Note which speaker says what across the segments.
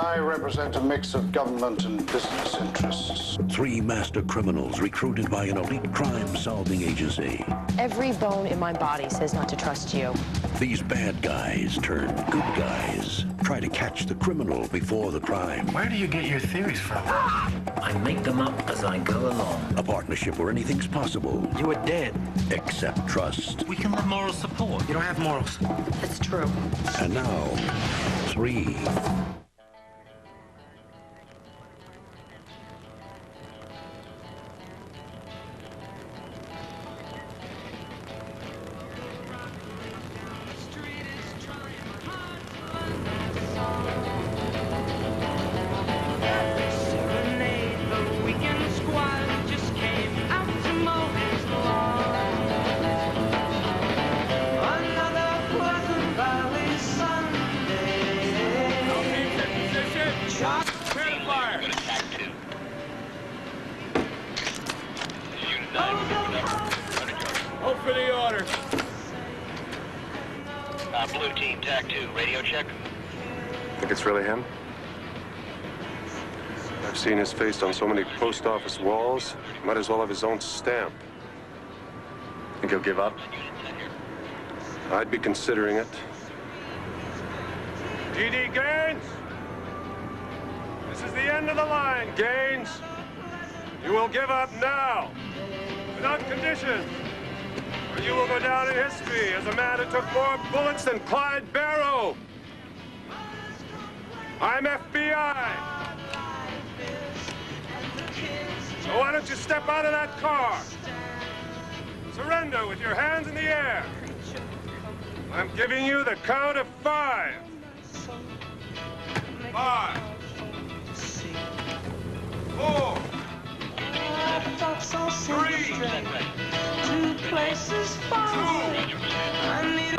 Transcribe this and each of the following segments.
Speaker 1: I represent a mix of government and business interests.
Speaker 2: 3 master criminals recruited by an elite crime-solving agency.
Speaker 3: Every bone in my body says not to trust you.
Speaker 2: These bad guys turn good guys. Try to catch the criminal before the crime.
Speaker 4: Where do you get your theories from?
Speaker 5: I make them up as I go along.
Speaker 2: A partnership where anything's possible.
Speaker 4: You are dead.
Speaker 2: Except trust.
Speaker 5: We can lend moral support.
Speaker 4: You don't have morals.
Speaker 3: That's true.
Speaker 2: And now, 3.
Speaker 6: For the order.
Speaker 7: Blue team, TAC 2, radio check.
Speaker 8: Think it's really him? I've seen his face on so many post office walls. Might as well have his own stamp.
Speaker 9: Think he'll give up?
Speaker 8: I'd be considering it.
Speaker 6: GD Gaines! This is the end of the line, Gaines. You will give up now, without conditions. You will go down in history as a man who took more bullets than Clyde Barrow. I'm FBI. So why don't you step out of that car? Surrender with your hands in the air. I'm giving you the count of 5. 5. 4. 3.
Speaker 10: Two places far. I need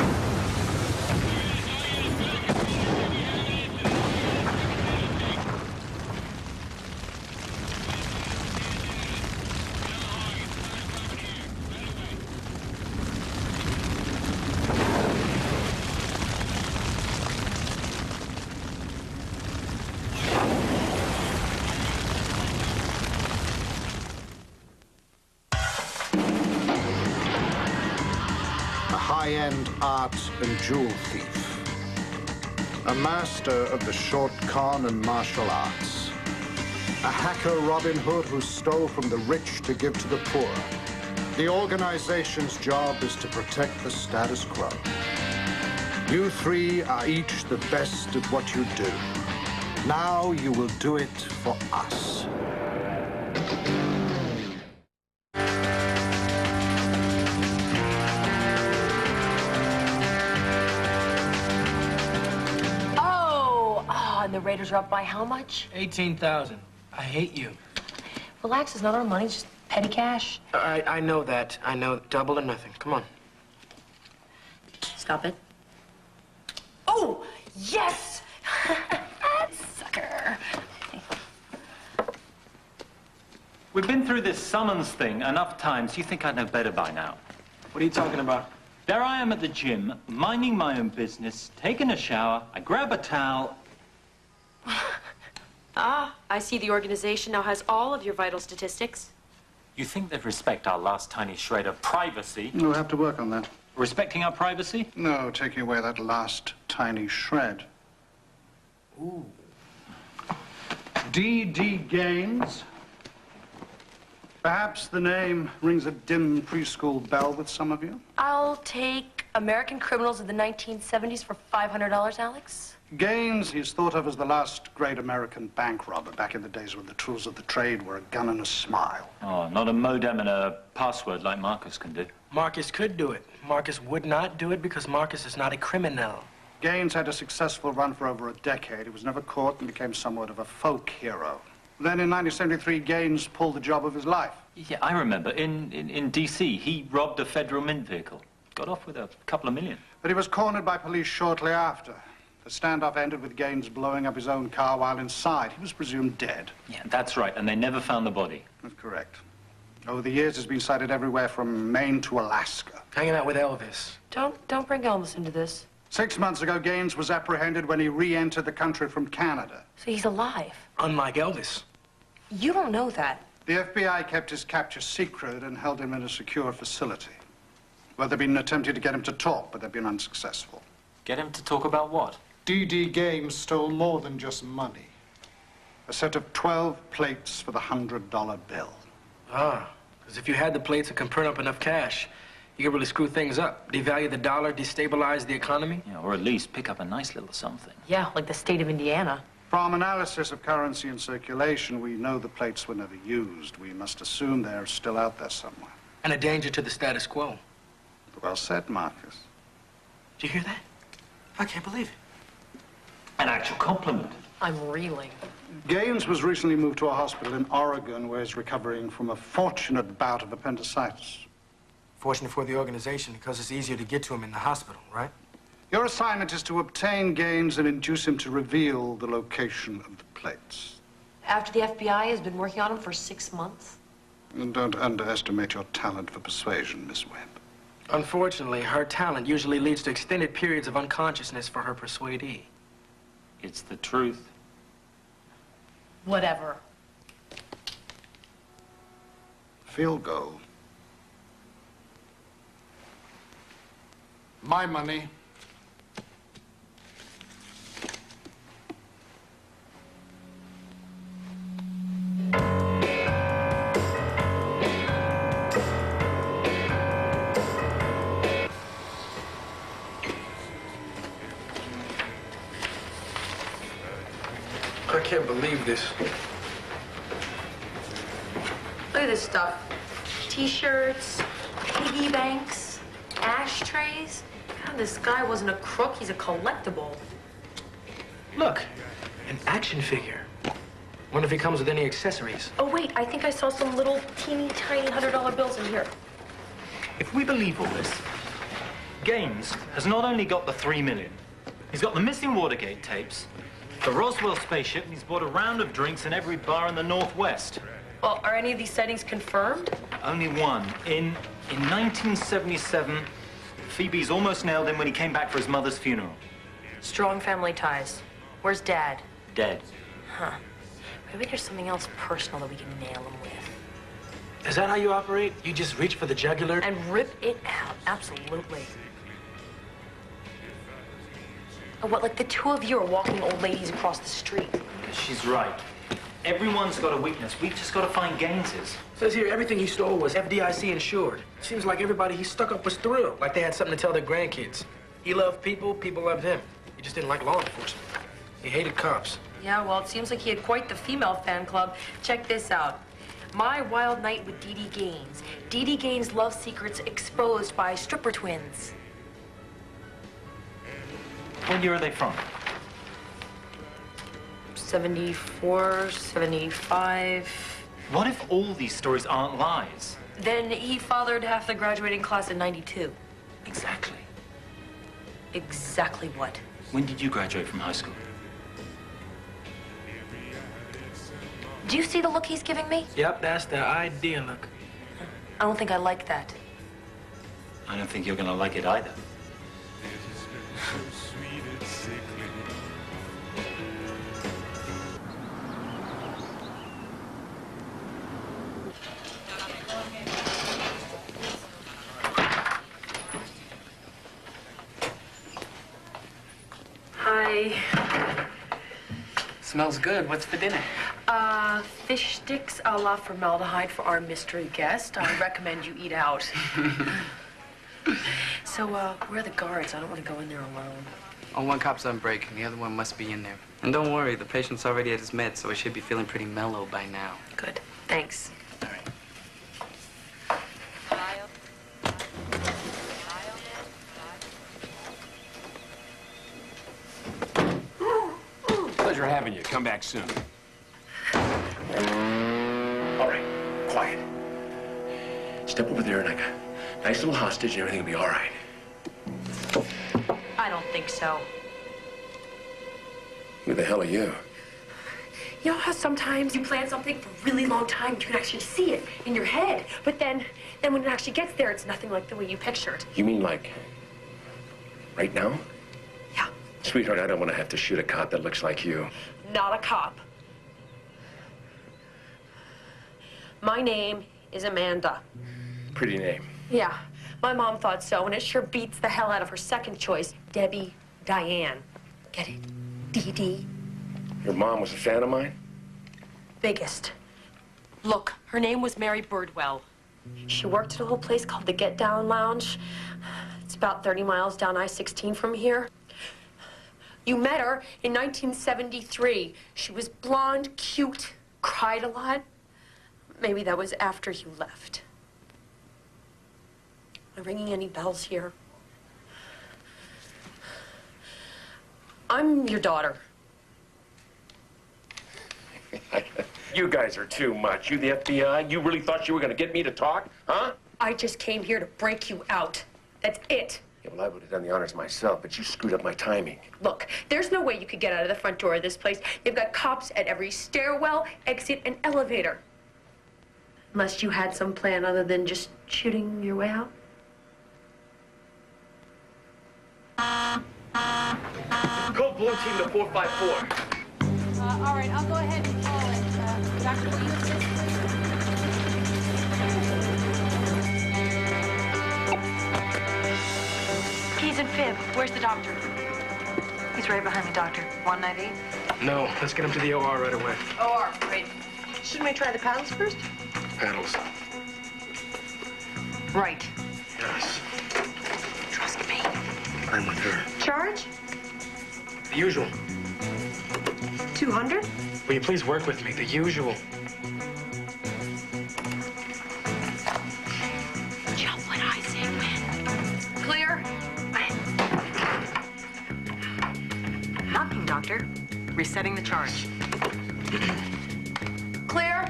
Speaker 1: high-end art and jewel thief, a master of the short con and martial arts, a hacker Robin Hood who stole from the rich to give to the poor. The organization's job is to protect the status quo. You 3 are each the best at what you do. Now you will do it for us.
Speaker 3: And the Raiders are up by how much?
Speaker 4: 18,000. I hate you.
Speaker 3: Relax, it's not our money, it's just petty cash.
Speaker 4: I know that. I know. Double or nothing. Come on.
Speaker 3: Stop it. Oh, yes! Sucker.
Speaker 11: We've been through this summons thing enough times. You think I'd know better by now.
Speaker 4: What are you talking about?
Speaker 11: There I am at the gym, minding my own business, taking a shower. I grab a towel.
Speaker 3: I see the organization now has all of your vital statistics.
Speaker 11: You think they'd respect our last tiny shred of privacy?
Speaker 1: We'll have to work on that.
Speaker 11: Respecting our privacy?
Speaker 1: No, taking away that last tiny shred.
Speaker 4: Ooh.
Speaker 1: D.D. Gaines. Perhaps the name rings a dim preschool bell with some of you.
Speaker 3: I'll take American Criminals of the 1970s for $500, Alex.
Speaker 1: Gaines, he's thought of as the last great American bank robber back in the days when the tools of the trade were a gun and a smile.
Speaker 11: Oh, not a modem and a password like Marcus can do.
Speaker 4: Marcus could do it. Marcus would not do it because Marcus is not a criminal.
Speaker 1: Gaines had a successful run for over a decade. He was never caught and became somewhat of a folk hero. Then in 1973, Gaines pulled the job of his life.
Speaker 11: Yeah, I remember. In D.C., he robbed a federal mint vehicle. Got off with a couple of million.
Speaker 1: But he was cornered by police shortly after. The standoff ended with Gaines blowing up his own car while inside. He was presumed dead.
Speaker 11: Yeah, that's right, and they never found the body.
Speaker 1: That's correct. Over the years, it's been sighted everywhere from Maine to Alaska.
Speaker 4: Hanging out with Elvis.
Speaker 3: Don't bring Elvis into this.
Speaker 1: 6 months ago, Gaines was apprehended when he re-entered the country from Canada.
Speaker 3: So he's alive.
Speaker 4: Unlike Elvis.
Speaker 3: You don't know that.
Speaker 1: The FBI kept his capture secret and held him in a secure facility. Well, they've been attempting to get him to talk, but they've been unsuccessful.
Speaker 11: Get him to talk about what?
Speaker 1: D.D. Gaines stole more than just money. A set of 12 plates for the $100 bill.
Speaker 4: Ah, because if you had the plates and can print up enough cash, you could really screw things up. Devalue the dollar, destabilize the economy.
Speaker 11: Yeah, or at least pick up a nice little something.
Speaker 3: Yeah, like the state of Indiana.
Speaker 1: From analysis of currency in circulation, we know the plates were never used. We must assume they're still out there somewhere.
Speaker 4: And a danger to the status quo.
Speaker 1: Well said, Marcus.
Speaker 4: Did you hear that? I can't believe it.
Speaker 11: An actual compliment.
Speaker 3: I'm reeling.
Speaker 1: Gaines was recently moved to a hospital in Oregon where he's recovering from a fortunate bout of appendicitis.
Speaker 4: Fortunate for the organization because it's easier to get to him in the hospital, right?
Speaker 1: Your assignment is to obtain Gaines and induce him to reveal the location of the plates.
Speaker 3: After the FBI has been working on him for 6 months?
Speaker 1: And don't underestimate your talent for persuasion, Miss Webb.
Speaker 4: Unfortunately, her talent usually leads to extended periods of unconsciousness for her persuadee.
Speaker 11: It's the truth.
Speaker 3: Whatever.
Speaker 1: Field goal. My money.
Speaker 4: I can't believe this.
Speaker 3: Look at this stuff. T-shirts, piggy banks, ashtrays. God, this guy wasn't a crook, he's a collectible.
Speaker 4: Look, an action figure. Wonder if he comes with any accessories.
Speaker 3: Oh, wait, I think I saw some little teeny tiny $100 bills in here.
Speaker 11: If we believe all this, Gaines has not only got the $3 million, he's got the missing Watergate tapes, the Roswell spaceship, and he's bought a round of drinks in every bar in the Northwest.
Speaker 3: Well, are any of these sightings confirmed?
Speaker 11: Only one. In 1977, Phoebe's almost nailed him when he came back for his mother's funeral.
Speaker 3: Strong family ties. Where's Dad?
Speaker 11: Dead.
Speaker 3: Huh. Maybe there's something else personal that we can nail him with.
Speaker 4: Is that how you operate? You just reach for the jugular?
Speaker 3: And rip it out. Absolutely. Oh, what, like the two of you are walking old ladies across the street?
Speaker 11: She's right. Everyone's got a weakness. We've just got to find Gaines's.
Speaker 4: Says here everything he stole was FDIC insured. Seems like everybody he stuck up was thrilled, like they had something to tell their grandkids. He loved people, people loved him. He just didn't like law enforcement. He hated cops.
Speaker 3: Yeah, well, it seems like he had quite the female fan club. Check this out. My Wild Night with D.D. Gaines. D.D. Gaines' love secrets exposed by stripper twins.
Speaker 11: What year are they from?
Speaker 3: 74, 75.
Speaker 11: What if all these stories aren't lies?
Speaker 3: Then he fathered half the graduating class in 92.
Speaker 11: Exactly.
Speaker 3: Exactly what?
Speaker 11: When did you graduate from high school?
Speaker 3: Do you see the look he's giving me?
Speaker 4: Yep, that's the idea look.
Speaker 3: I don't think I like that.
Speaker 11: I don't think you're going to like it either.
Speaker 3: Hi.
Speaker 12: Smells good. What's for dinner?
Speaker 3: Fish sticks a la formaldehyde for our mystery guest. I recommend you eat out. So, where are the guards? I don't want to go in there alone.
Speaker 12: Oh, one cop's on break, and the other one must be in there. And don't worry, the patient's already at his meds, so he should be feeling pretty mellow by now.
Speaker 3: Good. Thanks.
Speaker 12: All right.
Speaker 13: Pleasure having you. Come back soon. All right, quiet. Step over there like a nice little hostage and everything will be all right.
Speaker 3: I don't think so.
Speaker 13: Who the hell are you?
Speaker 3: You know how sometimes you plan something for a really long time, you can actually see it in your head, but then when it actually gets there, it's nothing like the way you picture it.
Speaker 13: You mean like right now? Sweetheart, I don't want to have to shoot a cop that looks like you.
Speaker 3: Not a cop. My name is Amanda.
Speaker 13: Pretty name.
Speaker 3: Yeah, my mom thought so, and it sure beats the hell out of her second choice, Debbie Diane. Get it? Dee.
Speaker 13: Your mom was a fan of mine?
Speaker 3: Biggest. Look, her name was Mary Birdwell. She worked at a little place called the Get Down Lounge. It's about 30 miles down I-16 from here. You met her in 1973. She was blonde, cute, cried a lot. Maybe that was after you left. Am I ringing any bells here? I'm your daughter.
Speaker 13: You guys are too much. You the FBI? You really thought you were going to get me to talk, huh?
Speaker 3: I just came here to break you out. That's it.
Speaker 13: Yeah, well, I would have done the honors myself, but you screwed up my timing.
Speaker 3: Look, there's no way you could get out of the front door of this place. They've got cops at every stairwell, exit, and elevator. Unless you had some plan other than just shooting your way out.
Speaker 4: Code blue team to 454.
Speaker 14: All right, I'll go ahead and call it. Doctor, will you assist, please?
Speaker 3: Keys and fib. Where's the doctor?
Speaker 14: He's right behind me, Doctor. 198?
Speaker 4: No, let's get him to the OR right away.
Speaker 3: OR, great. Shouldn't we try the paddles first?
Speaker 4: Paddles.
Speaker 3: Right.
Speaker 4: Yes.
Speaker 3: Trust me.
Speaker 4: I'm with her.
Speaker 3: Charge?
Speaker 4: The usual.
Speaker 3: 200?
Speaker 4: Will you please work with me? The usual.
Speaker 3: Jump when I say when. Clear?
Speaker 14: Knocking, Doctor. Resetting the charge.
Speaker 3: Clear?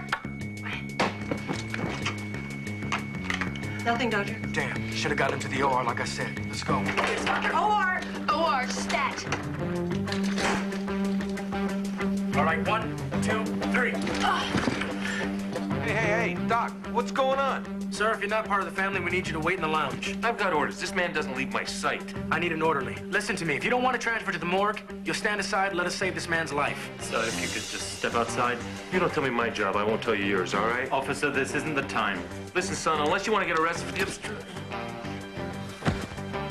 Speaker 3: Nothing, Doctor.
Speaker 4: Damn, should have got him to the OR like I said. Let's go.
Speaker 3: Yes, Doctor. OR! OR, stat.
Speaker 4: All right, 1, 2, 3.
Speaker 15: Hey, Doc, what's going on?
Speaker 4: Sir, if you're not part of the family, we need you to wait in the lounge.
Speaker 15: I've got orders. This man doesn't leave my sight.
Speaker 4: I need an orderly. Listen to me. If you don't want to transfer to the morgue, you'll stand aside and let us save this man's life.
Speaker 15: So if you could just step outside. You don't tell me my job, I won't tell you yours, all right?
Speaker 11: Officer, this isn't the time.
Speaker 15: Listen, son, unless you want to get arrested for the obstruction.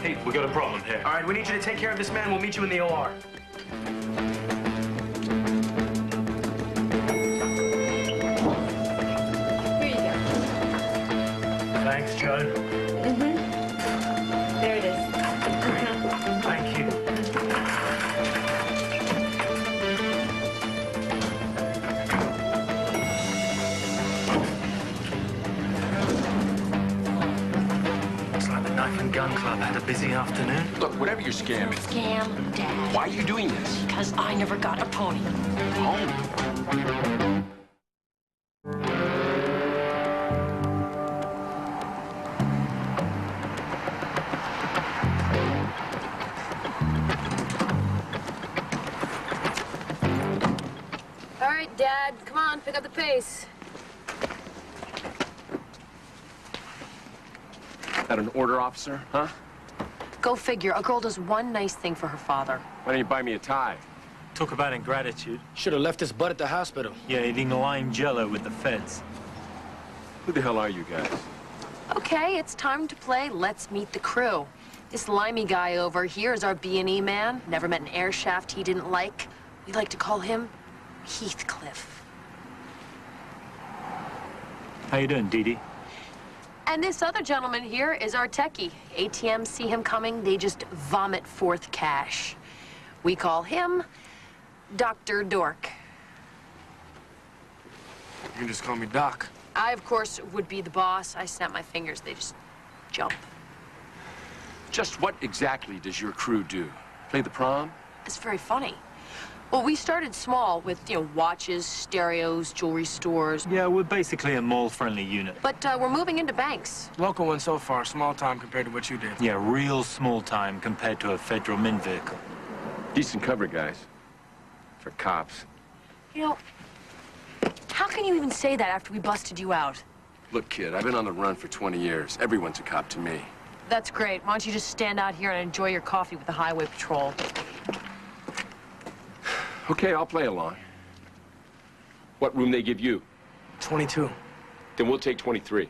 Speaker 11: Hey, we got a problem here.
Speaker 4: All right, we need you to take care of this man. We'll meet you in the OR.
Speaker 11: Thanks, Joe.
Speaker 3: There it is.
Speaker 11: Thank you.
Speaker 4: Looks like the Knife and Gun Club had a busy afternoon.
Speaker 13: Look, whatever your scam is.
Speaker 14: Scam, Dad.
Speaker 13: Why are you doing this?
Speaker 14: Because I never got a pony.
Speaker 13: Home.
Speaker 3: All right, Dad, come on, pick up the pace.
Speaker 13: That an order, officer, huh?
Speaker 3: Go figure. A girl does one nice thing for her father.
Speaker 13: Why don't you buy me a tie?
Speaker 11: Talk about ingratitude.
Speaker 4: Should have left his butt at the hospital.
Speaker 11: Yeah, eating lime jello with the feds.
Speaker 13: Who the hell are you guys?
Speaker 3: Okay, it's time to play Let's Meet the Crew. This limey guy over here is our B&E man. Never met an air shaft he didn't like. We like to call him Heathcliff.
Speaker 11: How you doing, Dee Dee?
Speaker 3: And this other gentleman here is our techie. ATMs see him coming, they just vomit forth cash. We call him Dr. Dork.
Speaker 4: You can just call me Doc.
Speaker 3: I, of course, would be the boss. I snap my fingers, they just jump.
Speaker 13: Just what exactly does your crew do? Play the prom?
Speaker 3: It's very funny. Well, we started small with, watches, stereos, jewelry stores.
Speaker 11: Yeah, we're basically a mall-friendly unit.
Speaker 3: But we're moving into banks.
Speaker 4: Local one so far, small time compared to what you did.
Speaker 11: Yeah, real small time compared to a federal mint vehicle.
Speaker 13: Decent cover, guys. For cops.
Speaker 3: How can you even say that after we busted you out?
Speaker 13: Look, kid, I've been on the run for 20 years. Everyone's a cop to me.
Speaker 3: That's great. Why don't you just stand out here and enjoy your coffee with the highway patrol?
Speaker 13: Okay, I'll play along. What room they give you?
Speaker 4: 22.
Speaker 13: Then we'll take 23.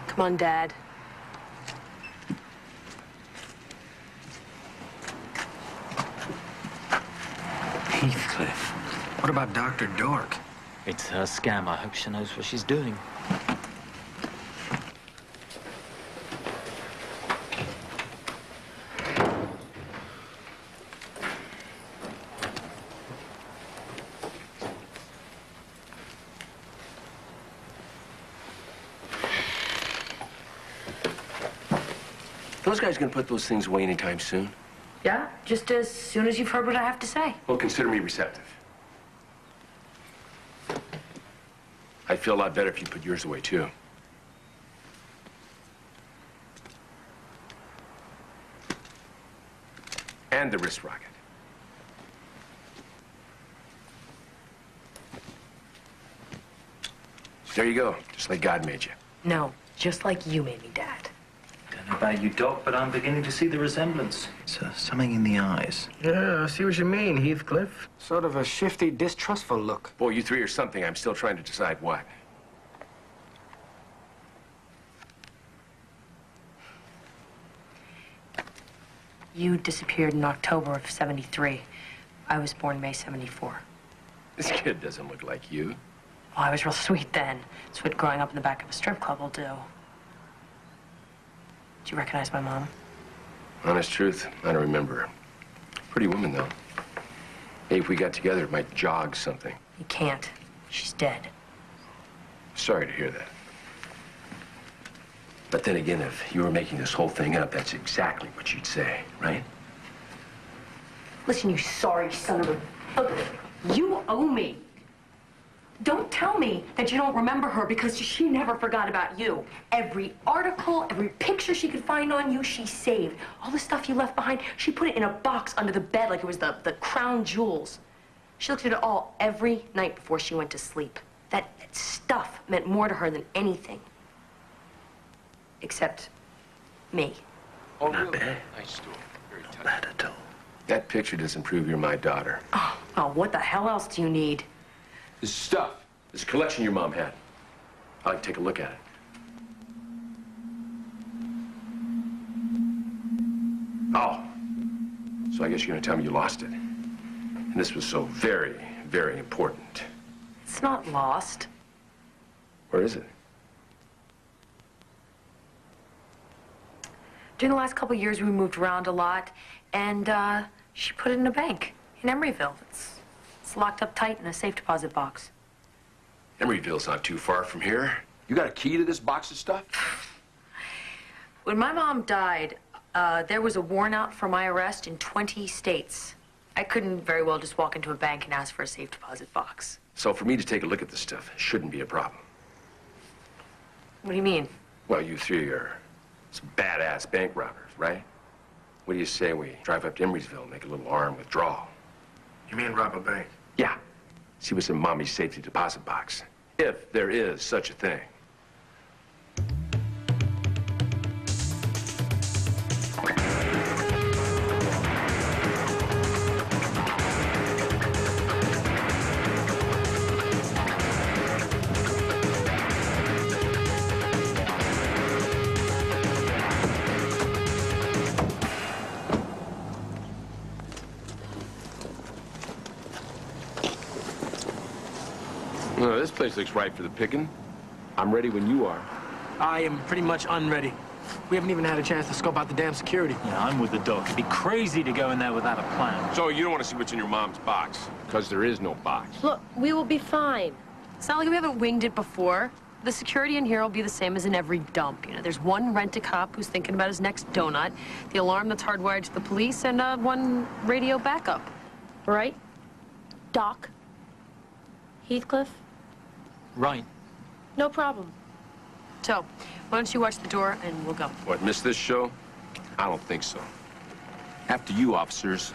Speaker 3: Come on, Dad.
Speaker 11: Heathcliff.
Speaker 4: What about Dr. Dork?
Speaker 11: It's her scam. I hope she knows what she's doing.
Speaker 13: Those guys gonna put those things away anytime soon?
Speaker 3: Yeah, just as soon as you've heard what I have to say.
Speaker 13: Well, consider me receptive. I'd feel a lot better if you put yours away, too. And the wrist rocket. There you go, just like God made you.
Speaker 3: No, just like you made me, Dad.
Speaker 11: Don't know about you, Doc, but I'm beginning to see the resemblance. It's something in the eyes.
Speaker 4: Yeah, I see what you mean, Heathcliff. Sort of a shifty, distrustful look.
Speaker 13: Boy, you three are something. I'm still trying to decide what.
Speaker 3: You disappeared in October of '73. I was born May '74.
Speaker 13: This kid doesn't look like you.
Speaker 3: Well, I was real sweet then. It's what growing up in the back of a strip club will do. Do you recognize my mom?
Speaker 13: Honest truth, I don't remember her. Pretty woman, though. Hey, if we got together, it might jog something.
Speaker 3: You can't. She's dead.
Speaker 13: Sorry to hear that. But then again, if you were making this whole thing up, that's exactly what you'd say, right?
Speaker 3: Listen, you sorry son of a... Look, you owe me. Don't tell me that you don't remember her because she never forgot about you. Every article, every picture she could find on you, she saved. All the stuff you left behind, she put it in a box under the bed like it was the crown jewels. She looked at it all every night before she went to sleep. That stuff meant more to her than anything. Except me.
Speaker 13: Oh, not bad. Nice stool. Not bad at all. That picture doesn't prove you're my daughter.
Speaker 3: Oh, what the hell else do you need?
Speaker 13: This is stuff. This is a collection your mom had. I'd like to take a look at it. Oh. So I guess you're gonna tell me you lost it. And this was so very, very important.
Speaker 3: It's not lost.
Speaker 13: Where is it?
Speaker 3: During the last couple of years, we moved around a lot, and she put it in a bank in Emeryville. It's locked up tight in a safe deposit box.
Speaker 13: Emeryville's not too far from here. You got a key to this box of stuff?
Speaker 3: When my mom died, there was a warrant out for my arrest in 20 states. I couldn't very well just walk into a bank and ask for a safe deposit box.
Speaker 13: So for me to take a look at this stuff shouldn't be a problem.
Speaker 3: What do you mean?
Speaker 13: Well, you three are some badass bank robbers, right? What do you say we drive up to Emeryville and make a little armed withdrawal?
Speaker 4: You mean rob a bank?
Speaker 13: Yeah. See what's in Mommy's safety deposit box. If there is such a thing. This place looks ripe for the picking. I'm ready when you are.
Speaker 4: I am pretty much unready. We haven't even had a chance to scope out the damn security.
Speaker 11: Yeah, I'm with the doc. It'd be crazy to go in there without a plan.
Speaker 13: So you don't want to see what's in your mom's box? Because there is no box.
Speaker 3: Look, we will be fine. It's not like we haven't winged it before. The security in here will be the same as in every dump. You know, there's one rent-a-cop who's thinking about his next donut, the alarm that's hardwired to the police, and one radio backup. Right? Doc? Heathcliff?
Speaker 11: Right.
Speaker 3: No problem. So, why don't you watch the door and we'll go.
Speaker 13: What, miss this show? I don't think so. After you, officers.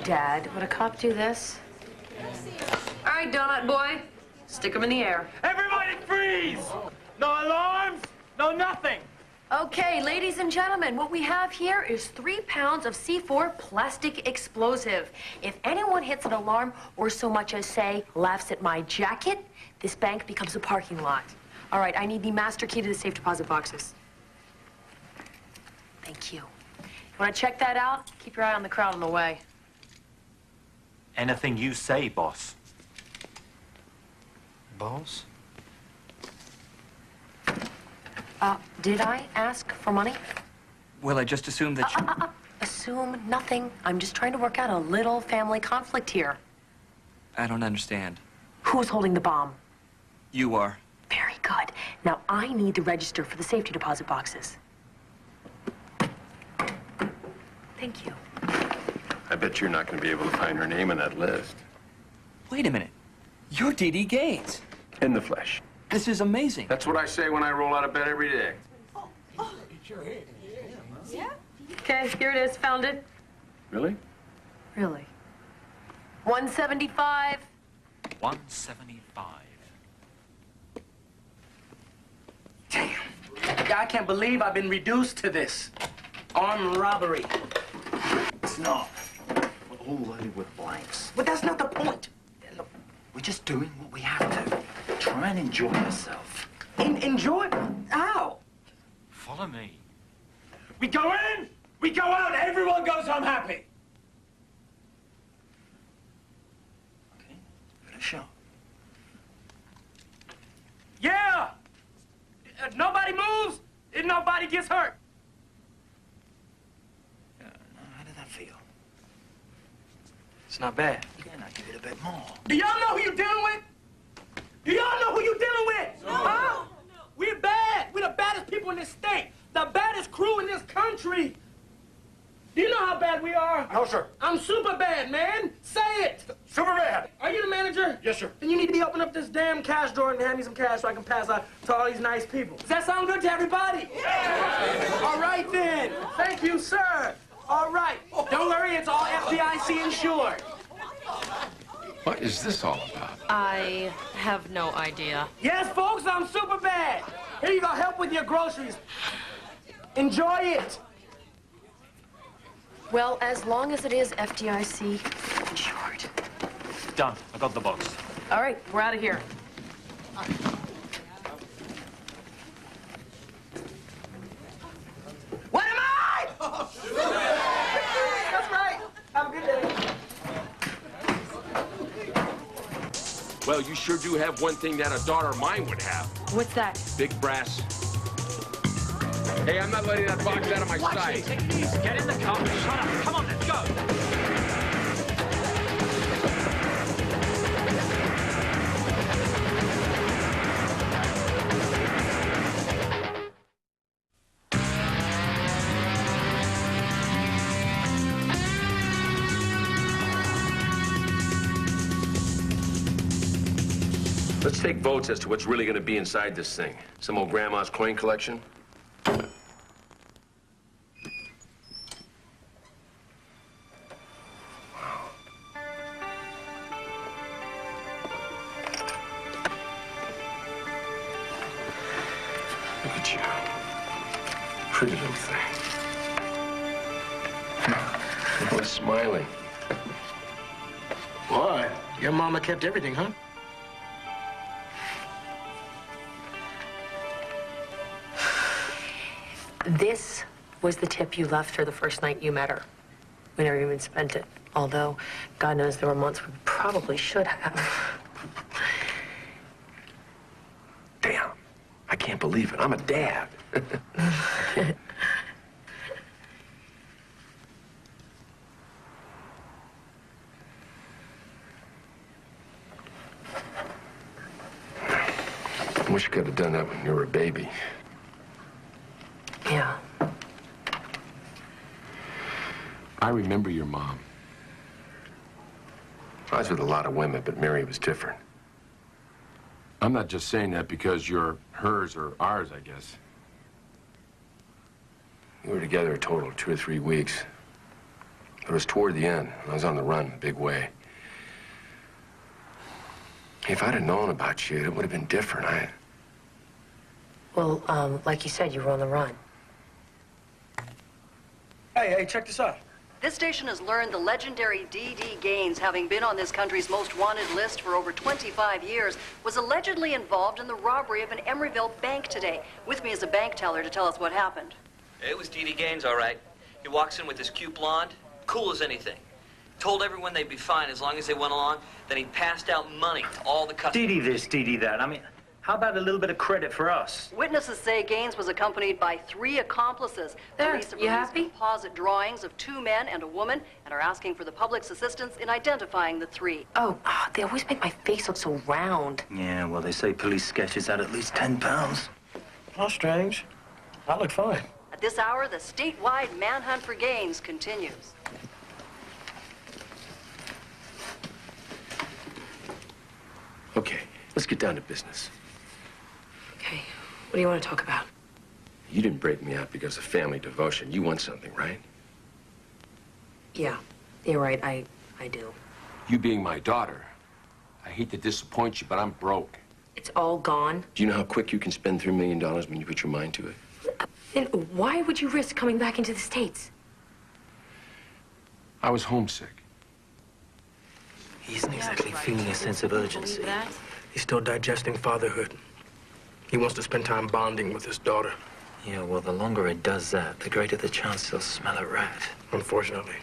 Speaker 3: Dad, would a cop do this? All right, donut boy. Stick him in the air.
Speaker 11: Everybody freeze! No alarms, no nothing.
Speaker 3: Okay, ladies and gentlemen, what we have here is 3 pounds of C4 plastic explosive. If anyone hits an alarm or so much as, say, laughs at my jacket, this bank becomes a parking lot. All right, I need the master key to the safe deposit boxes. Thank you. Want to check that out? Keep your eye on the crowd on the way.
Speaker 11: Anything you say, boss.
Speaker 4: Boss?
Speaker 3: Did I ask for money?
Speaker 12: Well, I just assumed that you...
Speaker 3: Assume nothing. I'm just trying to work out a little family conflict here.
Speaker 12: I don't understand.
Speaker 3: Who's holding the bomb?
Speaker 12: You are.
Speaker 3: Very good. Now, I need the register for the safety deposit boxes. Thank you.
Speaker 13: I bet you're not going to be able to find her name on that list.
Speaker 12: Wait a minute. You're D.D. Gaines.
Speaker 13: In the flesh.
Speaker 12: This is amazing.
Speaker 13: That's what I say when I roll out of bed every day.
Speaker 3: Yeah? Okay, here it is. Found it.
Speaker 13: Really?
Speaker 3: Really? 175.
Speaker 11: 175.
Speaker 4: Damn. I can't believe I've been reduced to this. Armed robbery.
Speaker 15: It's not. We're all loaded with blanks.
Speaker 4: But that's not the point.
Speaker 15: Look, we're just doing what we have to. Try and enjoy yourself.
Speaker 4: Enjoy? How?
Speaker 11: Follow me.
Speaker 15: We go in, we go out, everyone goes home happy. Okay, give it a shot.
Speaker 4: Yeah! Nobody moves, and nobody gets hurt.
Speaker 15: How did that feel?
Speaker 4: It's not bad.
Speaker 15: Yeah, now give it a bit more.
Speaker 4: Do y'all know who you're dealing with? Do y'all know who you're dealing with?
Speaker 15: No.
Speaker 4: Huh? We're bad. We're the baddest people in this state. The baddest crew in this country. Do you know how bad we are?
Speaker 15: No, sir.
Speaker 4: I'm super bad, man. Say it.
Speaker 15: Super bad.
Speaker 4: Are you the manager?
Speaker 15: Yes, sir.
Speaker 4: Then you need to be opening up this damn cash drawer and hand me some cash so I can pass out to all these nice people. Does that sound good to everybody? Yeah. All right, then. Thank you, sir. All right. Don't worry, it's all FDIC insured.
Speaker 13: What is this all about?
Speaker 3: I have no idea.
Speaker 4: Yes, folks, I'm super bad. Here you go, help with your groceries. Enjoy it.
Speaker 3: Well, as long as it is FDIC insured.
Speaker 11: Done. I got the box.
Speaker 3: All right, we're out of here.
Speaker 4: What am I? That's right. Have a good day.
Speaker 13: Well, you sure do have one thing that a daughter of mine would have.
Speaker 3: What's that?
Speaker 13: Big brass. Hey, I'm not letting that box out of my sight.
Speaker 11: Take it easy. Get in the car. Shut up. Come on, let's go.
Speaker 13: Let's take votes as to what's really going to be inside this thing. Some old grandma's coin collection? Look at you. Pretty little thing. You're always smiling.
Speaker 4: What? Your mama kept everything, huh?
Speaker 3: This was the tip you left her the first night you met her. We never even spent it. Although, God knows there were months we probably should have.
Speaker 13: Damn. I can't believe it. I'm a dad. I wish you could have done that when you were a baby.
Speaker 3: Yeah.
Speaker 13: I remember your mom. I was with a lot of women, but Mary was different. I'm not just saying that because you're hers or ours, I guess. We were together a total of 2 or 3 weeks. But it was toward the end. I was on the run in a big way. If I'd have known about you, it would have been different.
Speaker 3: Well, like you said, you were on the run.
Speaker 4: Hey, check this out.
Speaker 16: This station has learned the legendary D.D. Gaines, having been on this country's most wanted list for over 25 years, was allegedly involved in the robbery of an Emeryville bank today. With me is a bank teller to tell us what happened.
Speaker 17: It was D.D. Gaines, all right. He walks in with his cute blonde, cool as anything. Told everyone they'd be fine as long as they went along. Then he passed out money to all the customers.
Speaker 11: D.D. this, D.D. that. I mean, how about a little bit of credit for us?
Speaker 16: Witnesses say Gaines was accompanied by 3 accomplices.
Speaker 3: There,
Speaker 16: Police have
Speaker 3: you
Speaker 16: released
Speaker 3: happy?
Speaker 16: composite drawings of 2 men and a woman and are asking for the public's assistance in identifying the 3.
Speaker 3: Oh, they always make my face look so round.
Speaker 11: Yeah, well, they say police sketches at least 10 pounds.
Speaker 4: How strange. I look fine.
Speaker 16: At this hour, the statewide manhunt for Gaines continues.
Speaker 13: Okay, let's get down to business.
Speaker 3: Okay, what do you want to talk about?
Speaker 13: You didn't break me out because of family devotion. You want something, right?
Speaker 3: Yeah, you're right, I do.
Speaker 13: You being my daughter, I hate to disappoint you, but I'm broke.
Speaker 3: It's all gone.
Speaker 13: Do you know how quick you can spend $3 million when you put your mind to it?
Speaker 3: Then why would you risk coming back into the States?
Speaker 13: I was homesick.
Speaker 4: He isn't exactly feeling a sense of urgency. He's still digesting fatherhood. He wants to spend time bonding with his daughter.
Speaker 11: Yeah, well, the longer it does that, the greater the chance he'll smell a rat.
Speaker 4: Unfortunately.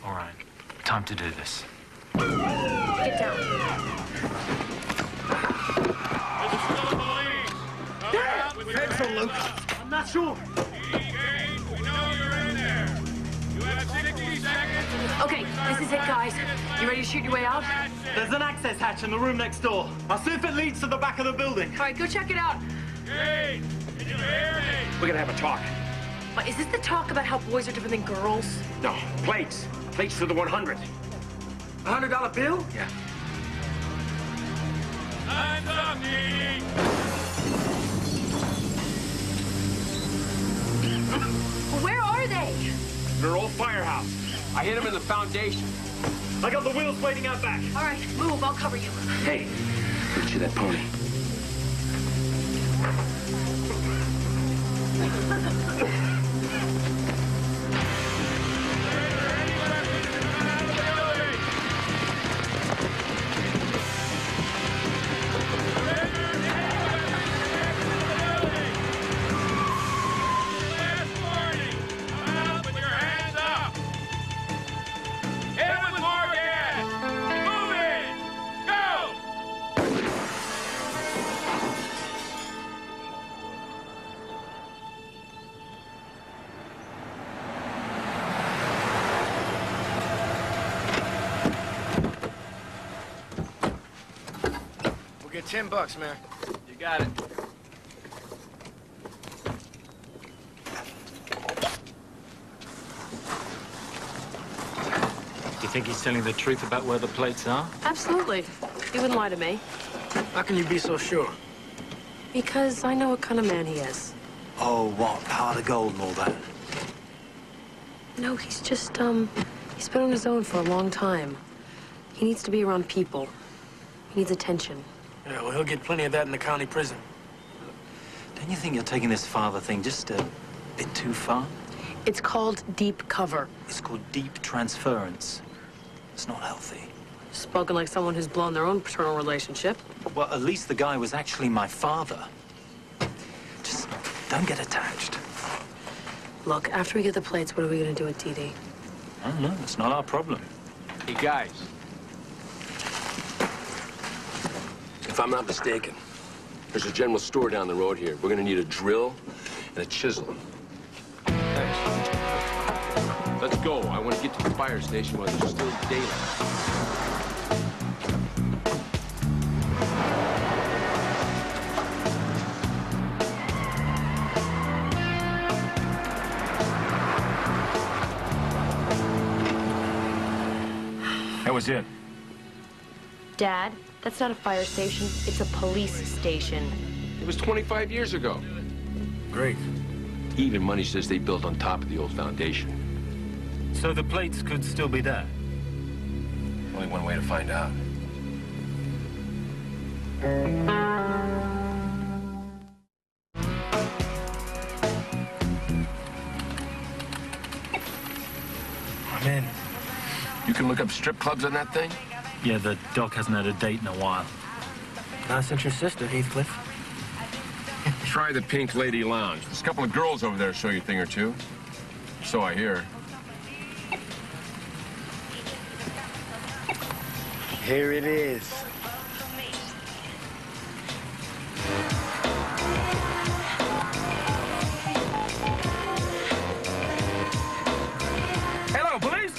Speaker 11: All right, time to do this.
Speaker 3: Get down.
Speaker 4: I'm not sure.
Speaker 3: Okay, this is it, guys. You ready to shoot your way out?
Speaker 11: There's an access hatch in the room next door. I'll see if it leads to the back of the building.
Speaker 3: All right, go check it out.
Speaker 6: Hey, did you hear me?
Speaker 13: We're gonna have a talk.
Speaker 3: But is this the talk about how boys are different than girls?
Speaker 13: No, plates. Plates to the 100.
Speaker 4: $100 bill?
Speaker 13: Yeah.
Speaker 6: Time's up, Dee.
Speaker 3: Where are they?
Speaker 13: Their old firehouse. I hit him in the foundation.
Speaker 11: I got the wheels waiting out back.
Speaker 3: All right, move, I'll cover you.
Speaker 13: Hey, get you that pony.
Speaker 4: $10, man.
Speaker 12: You got it.
Speaker 11: You think he's telling the truth about where the plates are?
Speaker 3: Absolutely. He wouldn't lie to me.
Speaker 4: How can you be so sure?
Speaker 3: Because I know what kind of man he is.
Speaker 11: Oh, what? Power the gold and all that?
Speaker 3: No, he's just, he's been on his own for a long time. He needs to be around people. He needs attention.
Speaker 4: Yeah, well, he'll get plenty of that in the county prison.
Speaker 11: Don't you think you're taking this father thing just a bit too far?
Speaker 3: It's called deep cover.
Speaker 11: It's called deep transference. It's not healthy.
Speaker 3: Spoken like someone who's blown their own paternal relationship.
Speaker 11: Well, at least the guy was actually my father. Just don't get attached.
Speaker 3: Look, after we get the plates, what are we gonna do with Dee?
Speaker 11: I don't know. It's not our problem.
Speaker 13: Hey, guys. If I'm not mistaken, there's a general store down the road here. We're gonna need a drill and a chisel. Thanks. Let's go. I want to get to the fire station while there's still daylight.
Speaker 6: That was it.
Speaker 3: Dad, that's not a fire station. It's a police station.
Speaker 13: It was 25 years ago.
Speaker 4: Great.
Speaker 13: Even money says they built on top of the old foundation.
Speaker 11: So the plates could still be there?
Speaker 13: Only one way to find out.
Speaker 11: I'm in.
Speaker 13: You can look up strip clubs on that thing?
Speaker 11: Yeah, the doc hasn't had a date in a while.
Speaker 4: I sent your sister, Heathcliff.
Speaker 13: Try the Pink Lady Lounge. There's a couple of girls over there to show you a thing or two. So I hear.
Speaker 4: Here it is. Hello, police.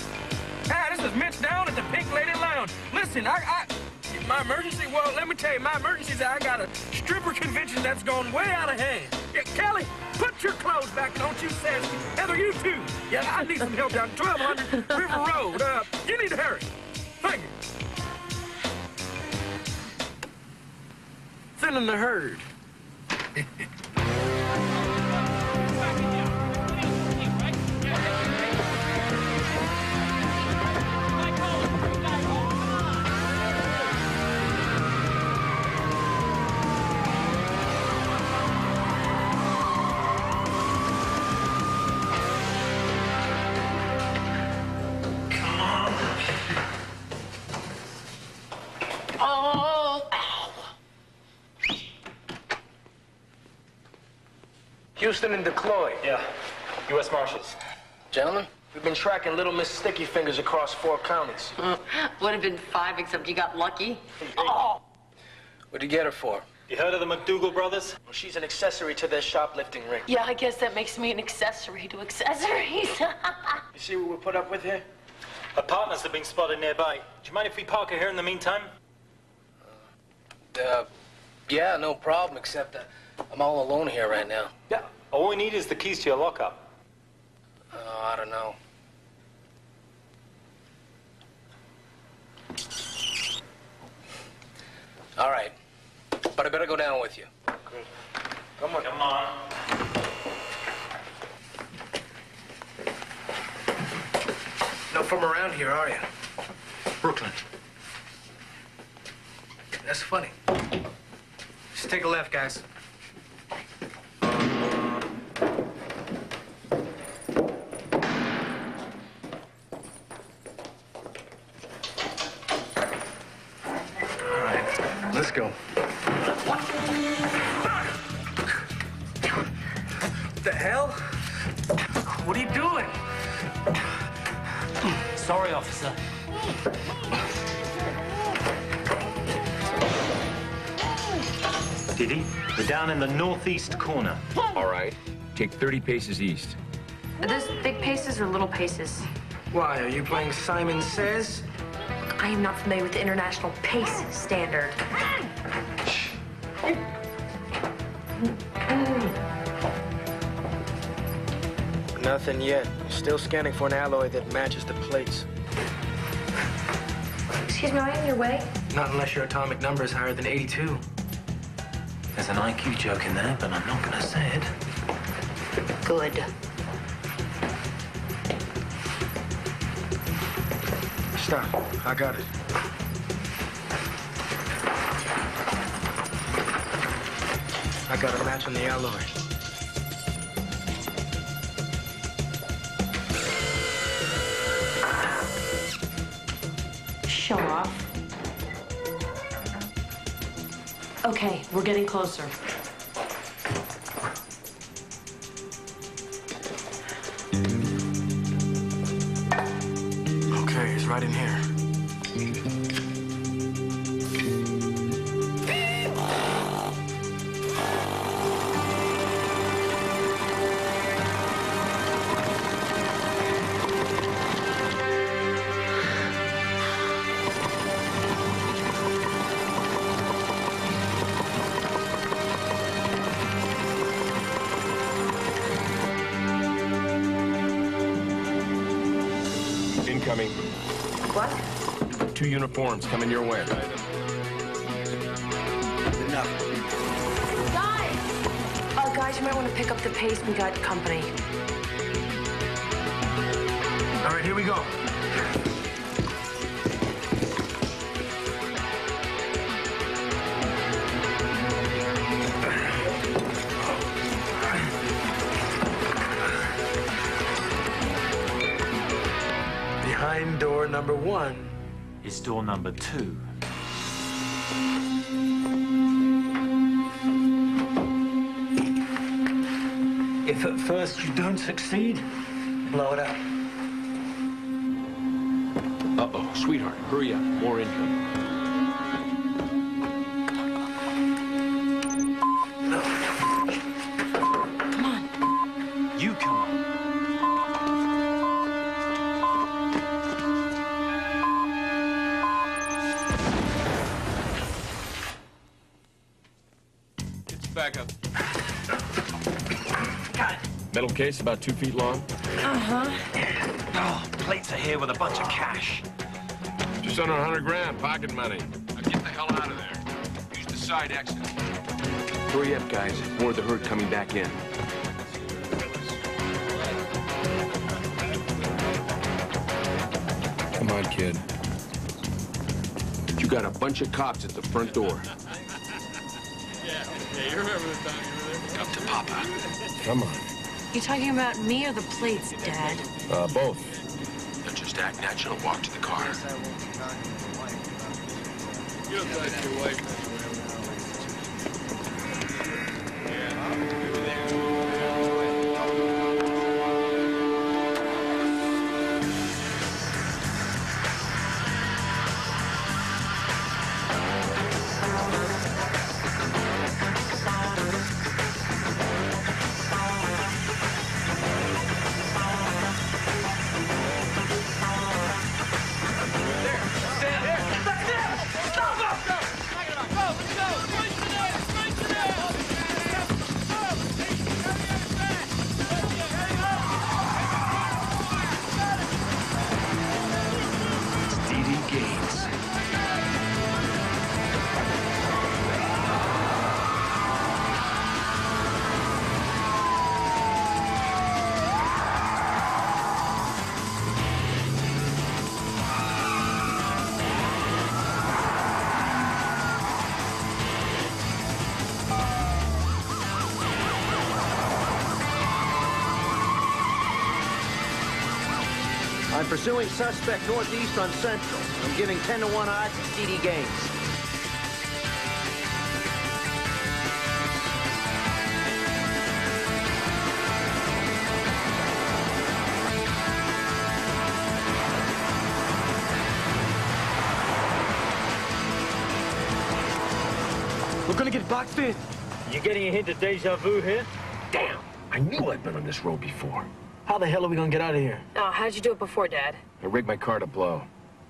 Speaker 4: Hi, this is Mitch down at the Pink Lady Lounge. Listen, my emergency, well, let me tell you, my emergency is I got a stripper convention that's gone way out of hand. Yeah, Kelly, put your clothes back, don't you, Sassy? Heather, you too. Yeah, I need some help down 1200 River Road. You need to hurry. Thank you. Feeling the herd. Houston and DeCloy.
Speaker 11: Yeah, U.S. Marshals.
Speaker 4: Gentlemen, we've been tracking Little Miss Sticky Fingers across 4 counties.
Speaker 16: Would have been 5, except you got lucky.
Speaker 4: Oh! What'd you get her for?
Speaker 11: You heard of the McDougal brothers?
Speaker 4: Well, she's an accessory to their shoplifting ring.
Speaker 3: Yeah, I guess that makes me an accessory to accessories.
Speaker 4: You see what we put up with here?
Speaker 11: Her partners have been spotted nearby. Do you mind if we park her here in the meantime?
Speaker 4: Yeah, no problem, except I'm all alone here right now.
Speaker 11: Yeah. All we need is the keys to your lockup.
Speaker 4: I don't know. All right. But I better go down with you.
Speaker 11: Good. Come on. Come on.
Speaker 4: Not from around here, are you?
Speaker 11: Brooklyn.
Speaker 4: That's funny. Just take a left, guys. Let's go. What the hell? What are you doing?
Speaker 11: Sorry, officer. Diddy, we're down in the northeast corner.
Speaker 13: All right. Take 30 paces east.
Speaker 3: Are those big paces or little paces?
Speaker 4: Why, are you playing Simon Says?
Speaker 3: I am not familiar with the international pace standard.
Speaker 4: Nothing yet. Still scanning for an alloy that matches the plates.
Speaker 3: Excuse me, am I in your way?
Speaker 4: Not unless your atomic number is higher than 82.
Speaker 11: There's an IQ joke in there, but I'm not gonna say it.
Speaker 3: Good.
Speaker 4: Stop. I got it. I got a match on the alloy.
Speaker 3: Show off. Okay, we're getting closer.
Speaker 4: Okay, it's right in here.
Speaker 13: Incoming.
Speaker 3: What?
Speaker 13: 2 uniforms coming your way.
Speaker 4: Enough.
Speaker 3: Guys, you might want to pick up the pace. We got company.
Speaker 4: All right, here we go. Behind door number 1
Speaker 11: is door number 2. If at first you don't succeed, blow it up.
Speaker 13: Uh-oh, sweetheart, hurry up. More incoming.
Speaker 11: Come on. You come on.
Speaker 13: Back up. Metal case about 2 feet long.
Speaker 11: Uh-huh. Oh, plates are here with a bunch of cash.
Speaker 13: Just under 100 grand, pocket money. Now get the hell out of there. Use the side exit. Hurry up, guys. More of the herd coming back in. Come on, kid. You got a bunch of cops at the front door.
Speaker 18: Yeah, you remember the time you were there?
Speaker 13: Up to Papa. Come on.
Speaker 3: You talking about me or the plates, Dad?
Speaker 13: Both. Now just act natural and walk to the car.
Speaker 18: You look like your wife.
Speaker 19: I'm pursuing suspect northeast on Central. I'm giving 10-to-1 odds to TD Gaines.
Speaker 4: We're gonna get boxed in.
Speaker 11: You getting a hint of deja vu here?
Speaker 13: Damn! I knew I'd been on this road before.
Speaker 4: How the hell are we gonna get out of here?
Speaker 3: Oh, how'd you do it before, Dad?
Speaker 13: I rigged my car to blow.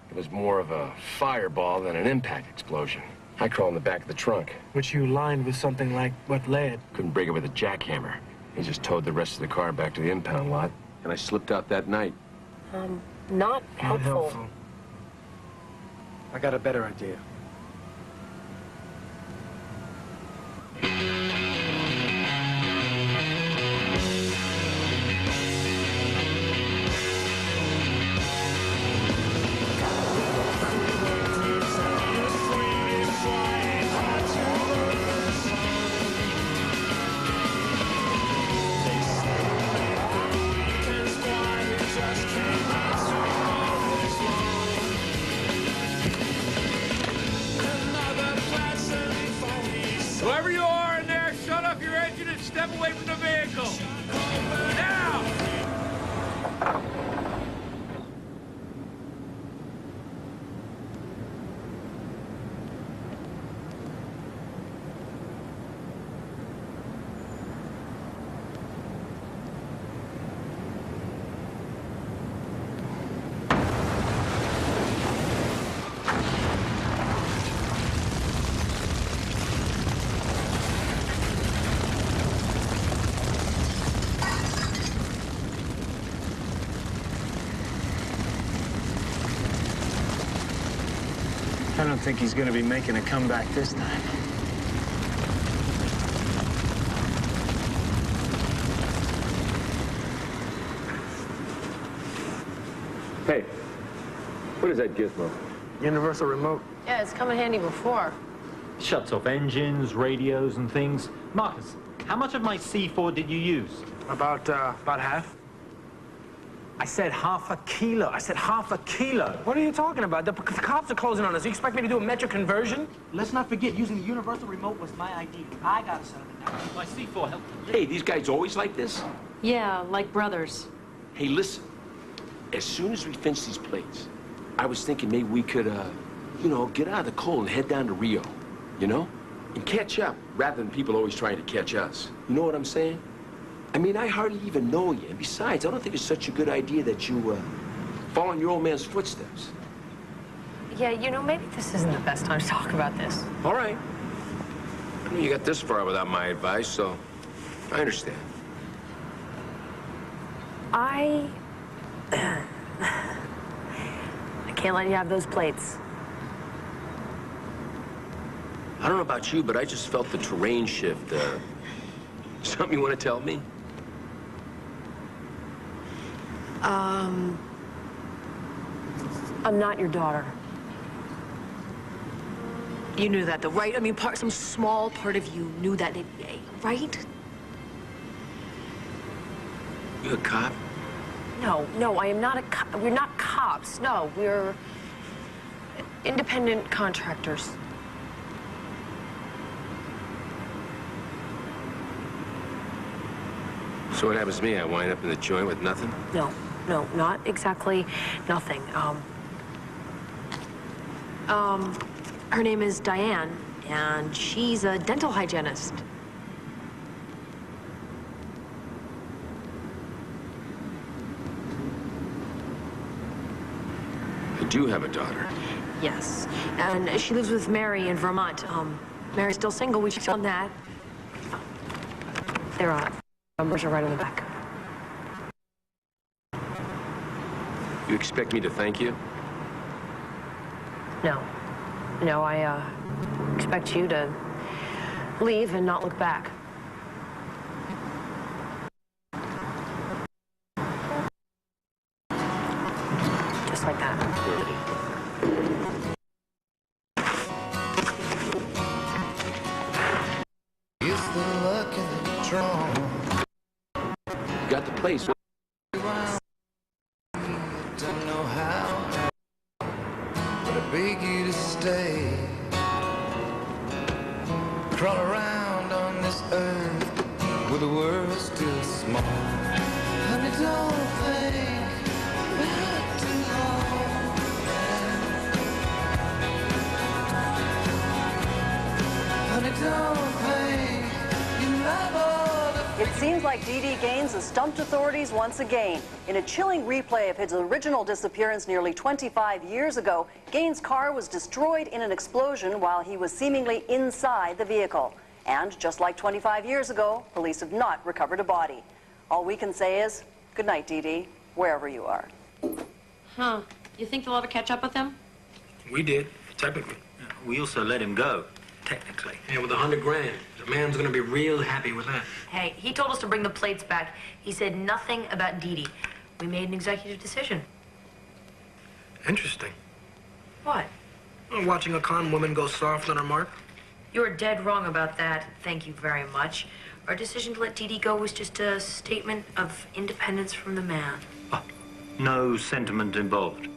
Speaker 13: It was more of a fireball than an impact explosion. I crawl in the back of the trunk.
Speaker 4: Which you lined with something like what, lead?
Speaker 13: Couldn't break it with a jackhammer. He just towed the rest of the car back to the impound lot, and I slipped out that night.
Speaker 3: Not helpful.
Speaker 4: I got a better idea.
Speaker 18: Whoever you are in there, shut off your engine and step away from the vehicle. Now!
Speaker 4: I don't think he's gonna be making a comeback this time.
Speaker 13: What is that gizmo?
Speaker 4: Universal remote.
Speaker 3: Yeah, it's come in handy before.
Speaker 11: Shuts off engines, radios, and things. Marcus, how much of my C4 did you use?
Speaker 4: About half. I said half a kilo. I said half a kilo. What are you talking about? The cops are closing on us. You expect me to do a metric conversion?
Speaker 20: Let's not forget, using the universal remote was my idea. I gotta settle it down.
Speaker 11: My C4 helped.
Speaker 13: Hey, these guys always like this?
Speaker 3: Yeah, like brothers.
Speaker 13: Hey, listen. As soon as we finish these plates, I was thinking maybe we could, you know, get out of the cold and head down to Rio, you know? And catch up, rather than people always trying to catch us. You know what I'm saying? I mean, I hardly even know you. And besides, I don't think it's such a good idea that you, follow in your old man's footsteps.
Speaker 3: Yeah, you know, maybe this isn't the best time to talk about this.
Speaker 13: All right. I mean, you got this far without my advice, so I understand.
Speaker 3: I can't let you have those plates.
Speaker 13: I don't know about you, but I just felt the terrain shift. Something you want to tell me?
Speaker 3: I'm not your daughter.
Speaker 21: You knew that, though, right? I mean, some small part of you knew that, right?
Speaker 13: You a cop?
Speaker 3: No, I am not a cop. We're not cops. No, we're independent contractors.
Speaker 13: So what happens to me? I wind up in the joint with nothing?
Speaker 3: No, not exactly nothing. Her name is Diane, and she's a dental hygienist.
Speaker 13: I do have a daughter.
Speaker 3: Yes, and she lives with Mary in Vermont. Mary's still single. We should on that. Their numbers are right on the back.
Speaker 13: You expect me to thank you?
Speaker 3: No, I expect you to leave and not look back. Just like that.
Speaker 22: It's the luck of the draw.
Speaker 13: You got the place.
Speaker 22: Don't know how, but I beg you to stay. Crawl around on this earth where the world's still small. Honey, don't think back too long. Honey, don't think you love all the.
Speaker 16: It seems like D.D. Gaines has stumped authorities once again. In a chilling replay of his original disappearance nearly 25 years ago, Gaines' car was destroyed in an explosion while he was seemingly inside the vehicle. And just like 25 years ago, police have not recovered a body. All we can say is, good night, D.D., wherever you are.
Speaker 3: Huh. You think they'll ever catch up with him?
Speaker 4: We did, technically.
Speaker 11: We also let him go, technically.
Speaker 4: Yeah, with $100 grand. The man's gonna be real happy with that.
Speaker 3: Hey, he told us to bring the plates back. He said nothing about Dee Dee. We made an executive decision.
Speaker 4: Interesting.
Speaker 3: What?
Speaker 4: Well, watching a con woman go soft on her mark.
Speaker 3: You were dead wrong about that. Thank you very much. Our decision to let Dee Dee go was just a statement of independence from the man.
Speaker 11: No sentiment involved.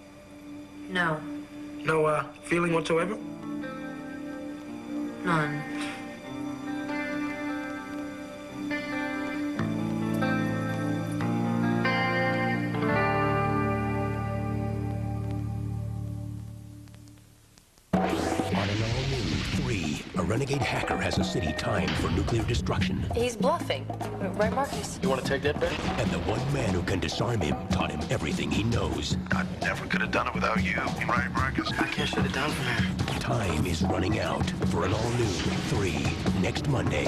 Speaker 3: No.
Speaker 4: No, feeling whatsoever?
Speaker 3: None.
Speaker 2: A renegade hacker has a city timed for nuclear destruction.
Speaker 3: He's bluffing. Right, Marcus?
Speaker 9: You want to take that bet?
Speaker 2: And the one man who can disarm him taught him everything he knows.
Speaker 22: I never could have done it without you. Right, Marcus?
Speaker 12: I can't shut it down from here.
Speaker 2: Time is running out for an all-new 3 next Monday.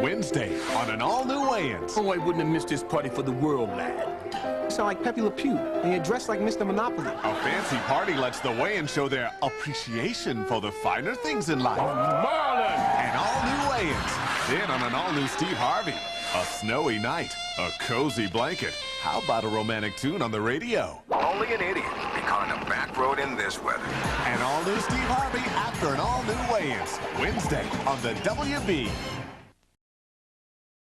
Speaker 23: When
Speaker 5: Wednesday on an all-new weigh-ins.
Speaker 18: Oh, I wouldn't have missed this party for the world, lad. You sound like Pepe Le Pew, and you're dressed like Mr. Monopoly.
Speaker 5: A fancy party lets the weigh-in show their appreciation for the finer things in life.
Speaker 18: Marlon!
Speaker 5: An all-new weigh-ins. Then on an all-new Steve Harvey. A snowy night, a cozy blanket. How about a romantic tune on the radio?
Speaker 7: Only an idiot would be caught on a back road in this weather.
Speaker 5: An all-new Steve Harvey after an all-new weigh-ins. Wednesday on the WB.